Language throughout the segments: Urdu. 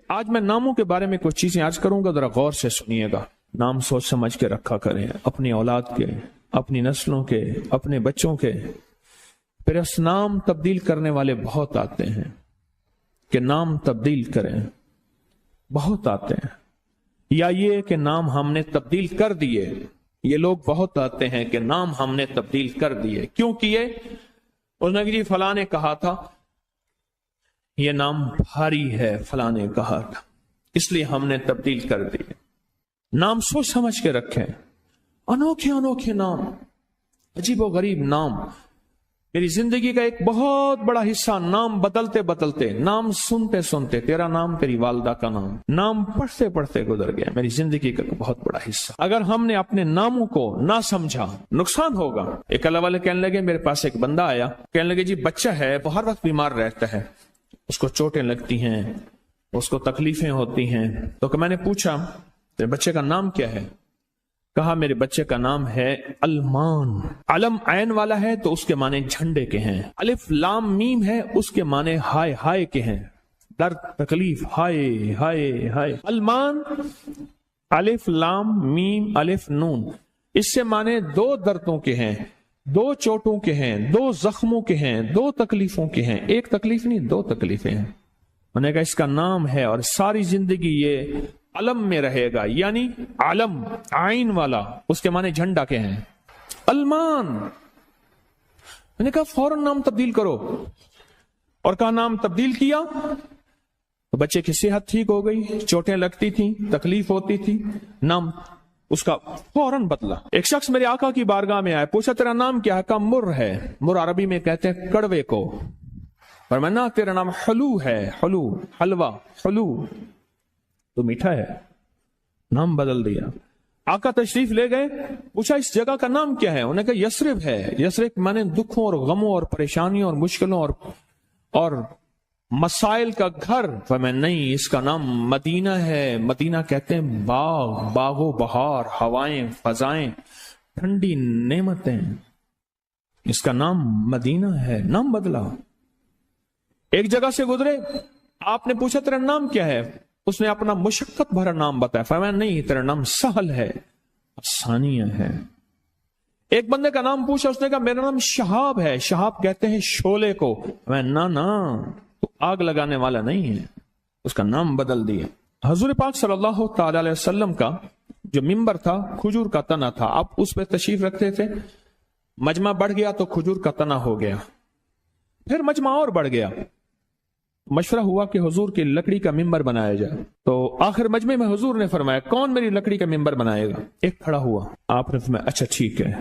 آج میں ناموں کے بارے میں کچھ چیزیں آج کروں گا، ذرا غور سے سنیے گا۔ نام سوچ سمجھ کے رکھا کریں، اپنی اولاد کے، اپنی نسلوں کے، اپنے بچوں کے۔ پھر اس نام تبدیل کرنے والے بہت آتے ہیں کہ نام تبدیل کریں، بہت آتے ہیں۔ یا یہ کہ نام ہم نے تبدیل کر دیے، یہ لوگ بہت آتے ہیں کہ نام ہم نے تبدیل کر دیے۔ کیوں کیے؟ اس نے کہ جی فلاں نے کہا تھا یہ نام بھاری ہے، فلاں نے کہا تھا، اس لیے ہم نے تبدیل کر دیے۔ نام سوچ سمجھ کے رکھیں، انوکھے انوکھے نام، عجیب و غریب نام۔ میری زندگی کا ایک بہت بڑا حصہ نام بدلتے بدلتے، نام سنتے سنتے، تیرا نام، تیری والدہ کا نام، نام پڑھتے پڑھتے گزر گیا۔ میری زندگی کا بہت بڑا حصہ۔ اگر ہم نے اپنے ناموں کو نہ سمجھا، نقصان ہوگا۔ ایک اللہ والے کہنے لگے، میرے پاس ایک بندہ آیا، کہنے لگے جی بچہ ہے، وہ ہر وقت بیمار رہتا ہے، اس کو چوٹیں لگتی ہیں، اس کو تکلیفیں ہوتی ہیں۔ تو میں نے پوچھا تیرے بچے کا نام کیا ہے؟ کہا میرے بچے کا نام ہے المان۔ علم عین والا ہے تو اس کے معنی جھنڈے کے ہیں، الف لام میم ہے اس کے معنی ہائے ہائے کے ہیں، درد تکلیف، ہائے ہائے ہائے۔ المان، الف لام میم الف نون، اس سے معنی دو دردوں کے ہیں، دو چوٹوں کے ہیں، دو زخموں کے ہیں، دو تکلیفوں کے ہیں۔ ایک تکلیف نہیں، دو تکلیفیں ہیں۔ میں نے کہا اس کا نام ہے اور ساری زندگی یہ علم میں رہے گا، یعنی علم عین والا، اس کے معنی جھنڈا کے ہیں، المان۔ میں نے کہا فوراً نام تبدیل کرو، اور کہا نام تبدیل کیا تو بچے کی صحت ٹھیک ہو گئی، چوٹیں لگتی تھیں، تکلیف ہوتی تھی، نام اس کا فوراً بدلا۔ ایک شخص میرے آقا کی بارگاہ میں آیا، پوچھا تیرا نام کیا ہے؟ کہا مر ہے۔ مر عربی میں کہتے ہیں کڑوے کو۔ فرمایا تیرا نام حلو ہے، حلو، حلوہ، حلو تو میٹھا ہے۔ نام بدل دیا۔ آقا تشریف لے گئے، پوچھا اس جگہ کا نام کیا ہے؟ انہوں نے کہا یثرب ہے۔ یثرب مانے دکھوں اور غموں اور پریشانیوں اور مشکلوں اور مسائل کا گھر۔ فرمایا نہیں، اس کا نام مدینہ ہے۔ مدینہ کہتے ہیں باغ، باغ و بہار، ہوائیں، فضائیں، ٹھنڈی نعمتیں، اس کا نام مدینہ ہے۔ نام بدلا۔ ایک جگہ سے گزرے، آپ نے پوچھا تیرا نام کیا ہے؟ اس نے اپنا مشقت بھرا نام بتایا۔ فرمایا نہیں، تیرا نام سہل ہے، آسانیہ ہے۔ ایک بندے کا نام پوچھا، اس نے کہا میرا نام شہاب ہے۔ شہاب کہتے ہیں شعلے کو۔ فرمایا نا تو آگ لگانے والا نہیں ہے، اس کا نام بدل دیا۔ حضور پاک صلی اللہ تعالی علیہ وسلم کا جو ممبر تھا کھجور کا تنا تھا، آپ اس پہ تشریف رکھتے تھے۔ مجمع بڑھ گیا تو کھجور کا تنا ہو گیا، پھر مجمع اور بڑھ گیا، مشورہ ہوا کہ حضور کی لکڑی کا ممبر بنایا جائے۔ تو آخر مجمع میں حضور نے فرمایا کون میری لکڑی کا ممبر بنائے گا؟ ایک کھڑا ہوا، آپ نے فرمایا اچھا ٹھیک ہے۔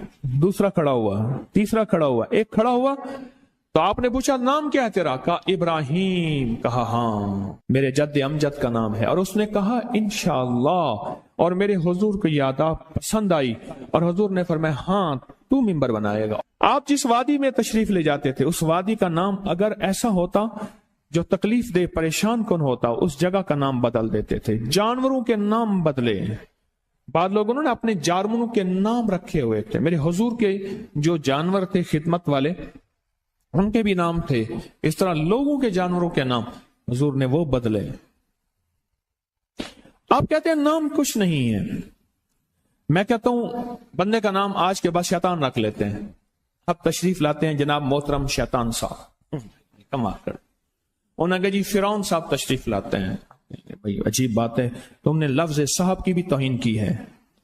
دوسرا کھڑا ہوا، تیسرا کھڑا ہوا، ایک کھڑا ہوا تو آپ نے پوچھا نام کیا ہے تیرا؟ کہا ابراہیم۔ کہا ہاں میرے جد امجد کا نام ہے۔ اور اس نے کہا انشاءاللہ، اور میرے حضور کو یاد پسند آئی اور حضور نے فرمایا ہاں تو ممبر بنائے گا۔ آپ جس وادی میں تشریف لے جاتے تھے اس وادی کا نام اگر ایسا ہوتا جو تکلیف دے، پریشان کن ہوتا، اس جگہ کا نام بدل دیتے تھے۔ جانوروں کے نام بدلے، بعض لوگوں نے اپنے جانوروں کے نام رکھے ہوئے تھے۔ میرے حضور کے جو جانور تھے خدمت والے، ان کے بھی نام تھے۔ اس طرح لوگوں کے جانوروں کے نام حضور نے وہ بدلے۔ آپ کہتے ہیں نام کچھ نہیں ہے، میں کہتا ہوں بندے کا نام آج کے بعد شیطان رکھ لیتے ہیں۔ اب تشریف لاتے ہیں جناب محترم شیطان صاحب، کما کر انہوں نے کہا جی فرعون صاحب تشریف لاتے ہیں۔ بھائی عجیب بات ہے، تم نے لفظ صاحب کی بھی توہین کی ہے۔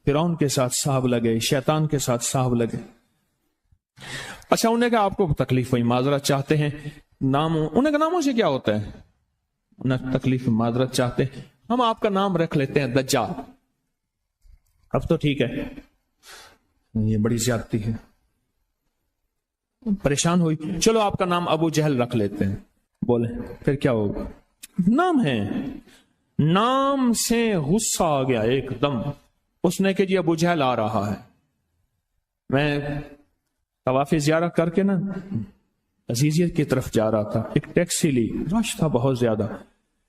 فرعون کے ساتھ صاحب لگے، شیطان کے ساتھ صاحب لگے۔ اچھا انہوں نے کہا آپ کو تکلیف ہوئی، معذرت چاہتے ہیں، انہوں نے کہا ناموں سے کیا ہوتا ہے؟ انہوں نے تکلیف معذرت چاہتے ہیں، ہم آپ کا نام رکھ لیتے ہیں دجال۔ اب تو ٹھیک ہے، یہ بڑی زیادتی ہے، پریشان ہوئی، چلو آپ کا نام ابو جہل رکھ لیتے ہیں۔ بولے پھر کیا ہوگا؟ نام ہے، نام سے غصہ آ گیا ایک دم۔ اس نے کہ جی ابو جہل آ رہا ہے۔ میں طواف زیارت کر کے نا عزیزیت کی طرف جا رہا تھا، ایک ٹیکسی لی، رش تھا بہت زیادہ۔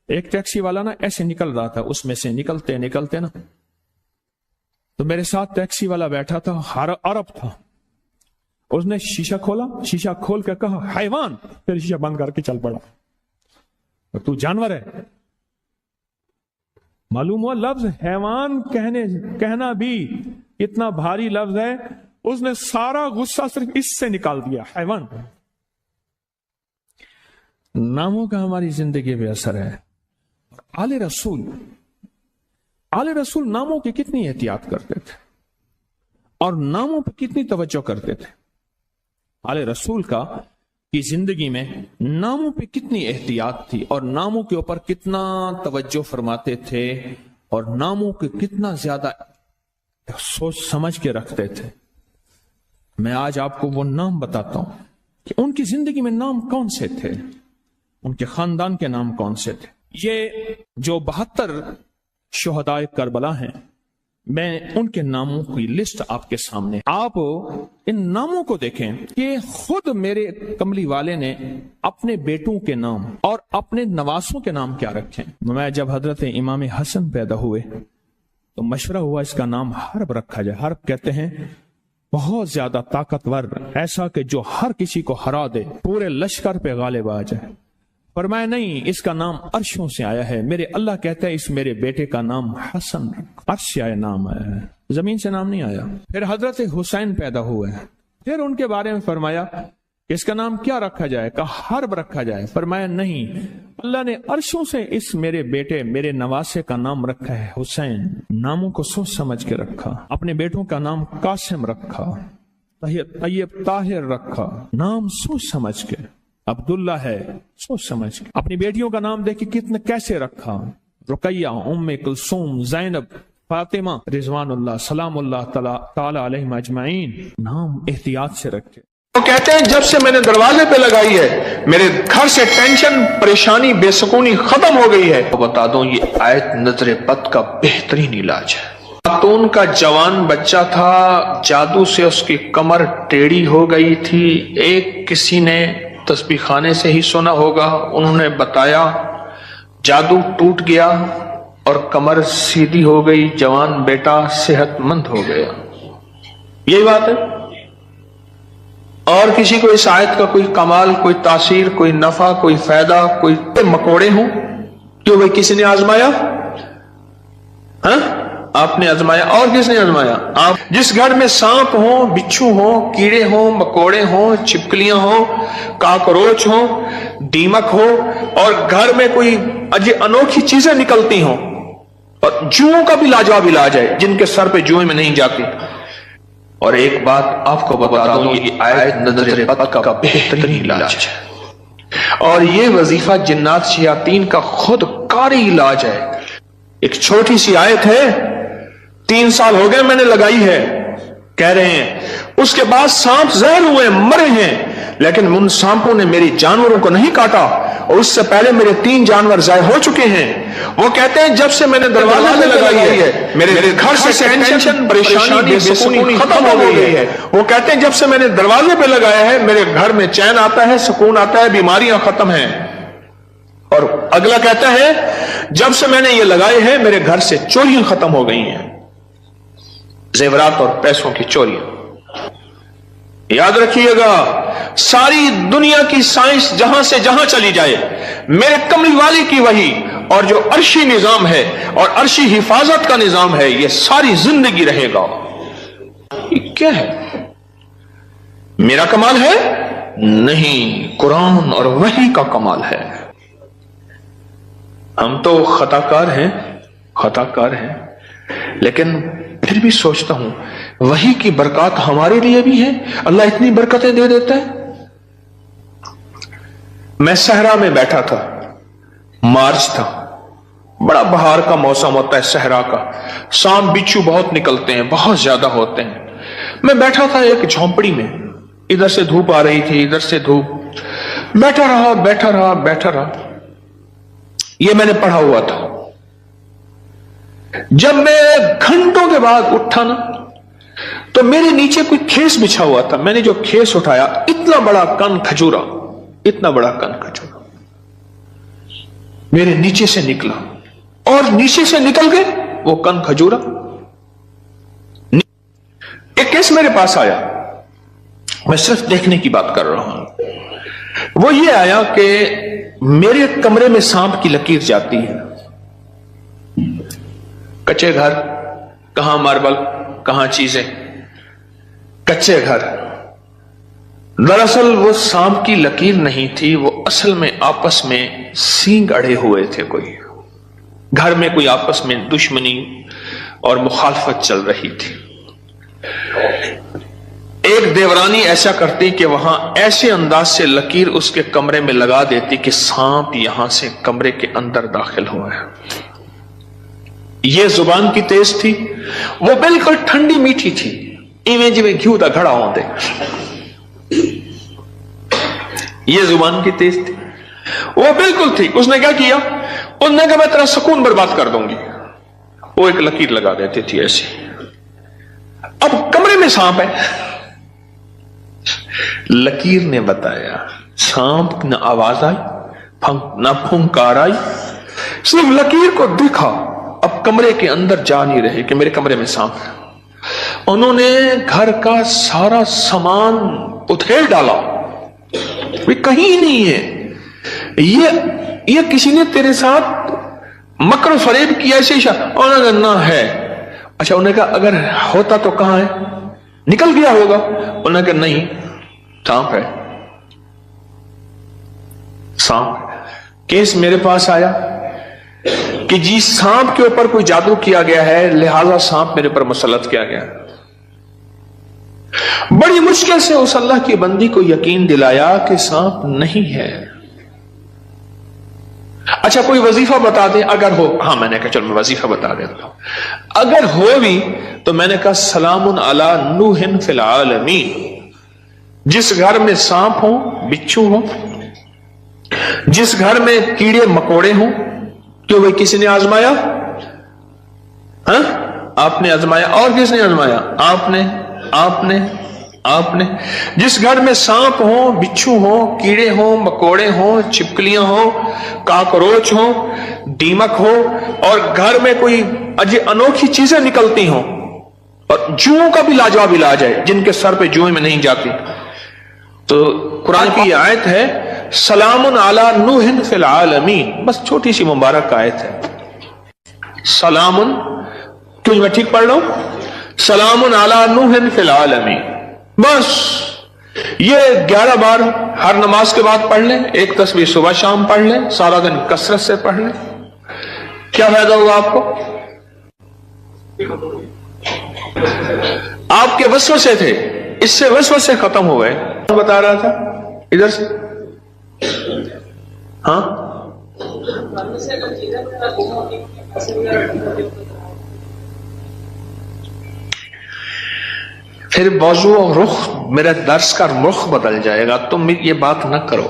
ایک ٹیکسی والا نا ایسے نکل رہا تھا، اس میں سے نکلتے نکلتے نا تو میرے ساتھ ٹیکسی والا بیٹھا تھا، عرب تھا۔ اس نے شیشہ کھولا، شیشہ کھول کے کہا حیوان، پھر شیشہ بند کر کے چل پڑا۔ تو جانور ہے؟ معلوم ہوا لفظ حیوان کہنا بھی اتنا بھاری لفظ ہے، اس نے سارا غصہ صرف اس سے نکال دیا، حیوان۔ ناموں کا ہماری زندگی پہ اثر ہے۔ آل رسول ناموں کی کتنی احتیاط کرتے تھے اور ناموں پہ کتنی توجہ کرتے تھے۔ آل رسول کی زندگی میں ناموں پہ کتنی احتیاط تھی اور ناموں کے اوپر کتنا توجہ فرماتے تھے اور ناموں کے کتنا زیادہ سوچ سمجھ کے رکھتے تھے۔ میں آج آپ کو وہ نام بتاتا ہوں کہ ان کی زندگی میں نام کون سے تھے، ان کے خاندان کے نام کون سے تھے۔ یہ جو 72 شہدائے کربلا ہیں، میں ان کے ناموں کی لسٹ آپ کے سامنے، آپ ان ناموں کو دیکھیں کہ خود میرے کملی والے نے اپنے بیٹوں کے نام اور اپنے نواسوں کے نام کیا رکھے۔ میں جب حضرت امام حسن پیدا ہوئے تو مشورہ ہوا اس کا نام حرب رکھا جائے۔ حرب کہتے ہیں بہت زیادہ طاقتور، ایسا کہ جو ہر کسی کو ہرا دے، پورے لشکر پہ غالب آ جائے۔ فرمایا نہیں، اس کا نام عرشوں سے آیا ہے، میرے اللہ کہتا ہے اس میرے بیٹے کا نام حسن، عرش سے آیا نام آیا ہے، زمین سے نام نہیں آیا۔ پھر حضرت حسین پیدا ہوئے، پھر ان کے بارے میں فرمایا کہ اس کا نام کیا رکھا جائے، کہا حرب رکھا جائے۔ فرمایا نہیں، اللہ نے عرشوں سے اس میرے بیٹے میرے نواسے کا نام رکھا ہے حسین۔ ناموں کو سوچ سمجھ کے رکھا۔ اپنے بیٹوں کا نام قاسم رکھا، طیب طاہر رکھا، نام سوچ سمجھ کے۔ عبداللہ ہے، سوچ سمجھ کے۔ اپنی بیٹیوں کا نام دیکھ کے کیسے رکھا، رقیہ، ام کلثوم، زینب، فاطمہ رضوان اللہ سلام اللہ تعالی علیہم اجمعین، نام احتیاط سے رکھے۔ وہ کہتے ہیں جب سے میں نے دروازے پہ لگائی ہے میرے گھر سے ٹینشن، پریشانی، بے سکونی ختم ہو گئی ہے۔ بتا دوں یہ آیت نظر بد کا بہترین علاج ہے۔ خاتون کا جوان بچہ تھا، جادو سے اس کی کمر ٹیڑھی ہو گئی تھی۔ ایک کسی نے تسبیح خانے سے ہی سنا ہوگا، انہوں نے بتایا، جادو ٹوٹ گیا اور کمر سیدھی ہو گئی، جوان بیٹا صحت مند ہو گیا۔ یہی بات ہے۔ اور کسی کو اس آیت کا کوئی کمال، کوئی تاثیر، کوئی نفع، کوئی فائدہ، کوئی مکوڑے ہوں، کیوں بھائی کسی نے آزمایا؟ ہاں آپ نے آزمایا، اور کس نے آزمایا؟ آپ۔ جس گھر میں سانپ ہوں، بچھو ہوں، کیڑے ہوں، مکوڑے ہوں، چھپکلیاں ہوں، کاکروچ ہوں، دیمک ہو، اور گھر میں کوئی انوکھی چیزیں نکلتی ہوں، اور جوؤں کا بھی لاجواب علاج ہے، جن کے سر پہ جوئیں میں نہیں جاتی۔ اور ایک بات آپ کو بتا دوں، یہ آیت نظر بد کا بہترین علاج ہے، اور یہ وظیفہ جنات شیاطین کا خود کاری علاج ہے۔ ایک چھوٹی سی آیت ہے، 3 سال ہو گئے میں نے لگائی ہے، کہہ رہے ہیں اس کے بعد سانپ زہر ہوئے، مرے ہیں، لیکن ان سانپوں نے میری جانوروں کو نہیں کاٹا، اور اس سے پہلے میرے 3 جانور ضائع ہو چکے ہیں۔ وہ کہتے ہیں جب سے میں نے دروازے پہ لگائی ہے میرے گھر سے ٹینشن، پریشانی، بے سکونی ختم ہو گئی ہے۔ وہ کہتے ہیں جب سے میں نے دروازے پہ لگایا ہے میرے گھر میں چین آتا ہے، سکون آتا ہے، بیماریاں ختم ہیں۔ اور اگلا کہتا ہے جب سے میں نے یہ لگائے ہیں میرے گھر سے چوریاں ختم ہو گئی ہیں، زیورات اور پیسوں کی چوریاں۔ یاد رکھیے گا، ساری دنیا کی سائنس جہاں سے جہاں چلی جائے، میرے کملی والی کی وحی اور جو عرشی نظام ہے اور عرشی حفاظت کا نظام ہے، یہ ساری زندگی رہے گا۔ یہ کیا ہے؟ میرا کمال ہے؟ نہیں، قرآن اور وحی کا کمال ہے۔ ہم تو خطا کار ہیں، لیکن پھر بھی سوچتا ہوں وحی کی برکات ہمارے لیے بھی ہے، اللہ اتنی برکتیں دے دیتا ہے۔ میں صحرا میں بیٹھا تھا، مارچ تھا، بڑا بہار کا موسم ہوتا ہے صحرا کا، سانپ بچھو بہت نکلتے ہیں، بہت زیادہ ہوتے ہیں۔ میں بیٹھا تھا ایک جھونپڑی میں، ادھر سے دھوپ آ رہی تھی، ادھر سے دھوپ، بیٹھا رہا۔ یہ میں نے پڑھا ہوا تھا۔ جب میں گھنٹوں کے بعد اٹھا نا تو میرے نیچے کوئی کھیس بچھا ہوا تھا، میں نے جو کھیس اٹھایا، اتنا بڑا کن کھجورا میرے نیچے سے نکلا، اور نیچے سے نکل گئے وہ کن کھجورا۔ ایک کیس میرے پاس آیا، میں صرف دیکھنے کی بات کر رہا ہوں۔ وہ یہ آیا کہ میرے کمرے میں سانپ کی لکیر جاتی ہے، کچے گھر، کہاں ماربل، کہاں چیزیں، کچے گھر. دراصل وہ سانپ کی لکیر نہیں تھی، وہ اصل میں آپس میں سینگ اڑے ہوئے تھے. کوئی گھر میں کوئی آپس میں دشمنی اور مخالفت چل رہی تھی. ایک دیورانی ایسا کرتی کہ وہاں ایسے انداز سے لکیر اس کے کمرے میں لگا دیتی کہ سانپ یہاں سے کمرے کے اندر داخل ہوا ہے. یہ زبان کی تیز تھی، وہ بالکل ٹھنڈی میٹھی تھی، ایویں جی گھیو دا گھڑا ہوندے. یہ زبان کی تیز تھی، وہ بالکل تھی. اس نے کیا کیا؟ اس نے کہا میں تیرا سکون برباد کر دوں گی. وہ ایک لکیر لگا دیتی تھی ایسی. اب کمرے میں سانپ ہے. لکیر نے بتایا، سانپ نہ آواز آئی نہ پھنکار آئی، صرف لکیر کو دکھا. اب کمرے کے اندر جا نہیں رہے کہ میرے کمرے میں سانپ ہے. انہوں نے گھر کا سارا سامان ادھیڑ ڈالا، کہیں نہیں ہے. یہ کسی نے تیرے ساتھ مکر و فریب کیا ایسے ہی؟ انہوں نے نہ ہے. اچھا، انہوں نے کہا اگر ہوتا تو کہاں ہے؟ نکل گیا ہوگا. انہوں نے کہا نہیں، سانپ ہے. سانپ کیس میرے پاس آیا کہ جی سانپ کے اوپر کوئی جادو کیا گیا ہے، لہذا سانپ میرے پر مسلط کیا گیا. بڑی مشکل سے اس اللہ کی بندی کو یقین دلایا کہ سانپ نہیں ہے. اچھا کوئی وظیفہ بتا دے اگر ہو. ہاں، میں نے کہا چلو میں وظیفہ بتا دیتا ہوں. اگر ہو بھی تو میں نے کہا سلام علی نوح فی العالمین. جس گھر میں سانپ ہوں، بچھو ہوں، جس گھر میں کیڑے مکوڑے ہوں، کیوں بھائی کسی نے آزمایا؟ ہاں، آپ نے آزمایا. اور کس نے آزمایا؟ آپ نے. جس گھر میں سانپ ہوں، بچھو ہوں، کیڑے ہوں، مکوڑے ہوں، چھپکلیاں ہوں، کاکروچ ہوں، دیمک ہو، اور گھر میں کوئی انوکھی چیزیں نکلتی ہوں، اور جوؤں کا بھی لاجواب علاج ہے جن کے سر پہ جوئیں میں نہیں جاتی. تو قرآن کی یہ آیت ہے سلام علی نوح فی العالمین. بس چھوٹی سی مبارک آیت ہے. سلام، کیوں میں ٹھیک پڑھ لوں؟ سلام علی نوح فی العالمین. بس یہ 11 بار ہر نماز کے بعد پڑھ لیں. ایک تسبیح صبح شام پڑھ لیں، سارا دن کثرت سے پڑھ لیں. کیا فائدہ ہوگا آپ کو؟ آپ کے وسوسے تھے، اس سے وسوسے ختم ہو گئے. بتا رہا تھا ادھر سے. ہاں، پھر موضوع اور رخ، میرا درس کا رخ بدل جائے گا. تم یہ بات نہ کرو.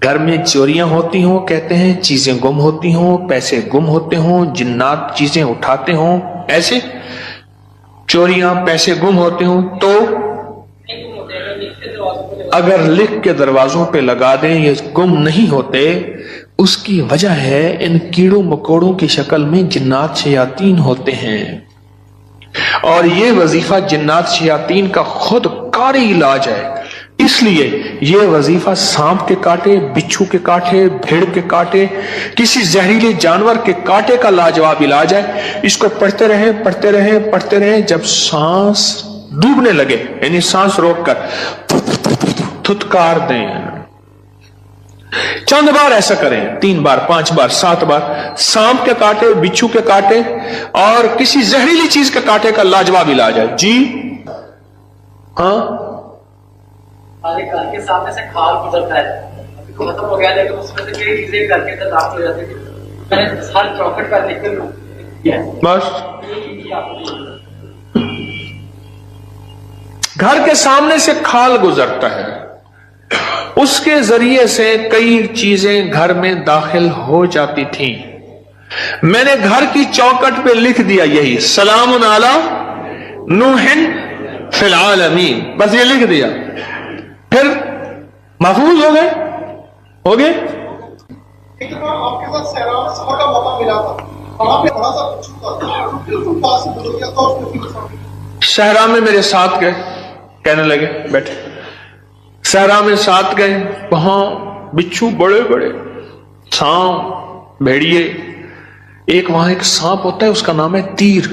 گھر میں چوریاں ہوتی ہوں، کہتے ہیں چیزیں گم ہوتی ہوں، پیسے گم ہوتے ہوں، جنات چیزیں اٹھاتے ہوں. ایسے چوریاں، پیسے گم ہوتے ہوں تو اگر لکھ کے دروازوں پہ لگا دیں یہ گم نہیں ہوتے. اس کی وجہ ہے ان کیڑوں مکوڑوں کی شکل میں جنات شیاطین ہوتے ہیں، اور یہ وظیفہ جنات شیاطین کا خود کاری علاج ہے. اس لیے یہ وظیفہ سانپ کے کاٹے، بچھو کے کاٹے، بھیڑ کے کاٹے، کسی زہریلے جانور کے کاٹے کا لاجواب علاج ہے. اس کو پڑھتے رہیں پڑھتے رہیں پڑھتے رہیں. جب سانس ڈوبنے لگے، یعنی سانس روک کر تھتکار دیں. چند بار ایسا کریں، 3 بار 5 بار 7 بار. سانپ کے کاٹے، بچھو کے کاٹے اور کسی زہریلی چیز کے کاٹے کا لاجواب علاج ہے. جی ہاں، گھر کے سامنے سے کھال گزرتا ہے، ابھی ختم ہو گیا لیکن اس میں سے کئی چیزیں گھر کے اندر داخل ہو جاتی تھی. میں نے ہر چوکھٹ پر لکھ کر بس گھر کے سامنے سے کھال گزرتا ہے، اس کے ذریعے سے کئی چیزیں گھر میں داخل ہو جاتی تھیں. میں نے گھر کی چوکٹ پہ لکھ دیا یہی سلام علی نوح فی العالمین. بس یہ لکھ دیا، پھر محفوظ ہو گئے. ایک دفعہ آپ کے ساتھ سہرا میں سفر کا موقع ملا تھا، وہاں پہ بڑا سا بچھو تھا، بالکل پاس سے گزر گیا تھا. اس میں صحرا میں میرے ساتھ گئے، کہنے لگے بیٹھے. صحرا میں ساتھ گئے، وہاں بچھو بڑے بڑے، سانپ، بھیڑیے، ایک وہاں ایک سانپ ہوتا ہے، اس کا نام ہے تیر.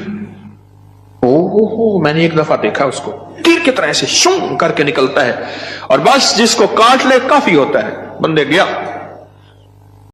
میں نے ایک دفعہ دیکھا اس کو، تیر کی طرح سے شوں کر کے نکلتا ہے، اور بس جس کو کاٹ لے کافی ہوتا ہے. بندے گیا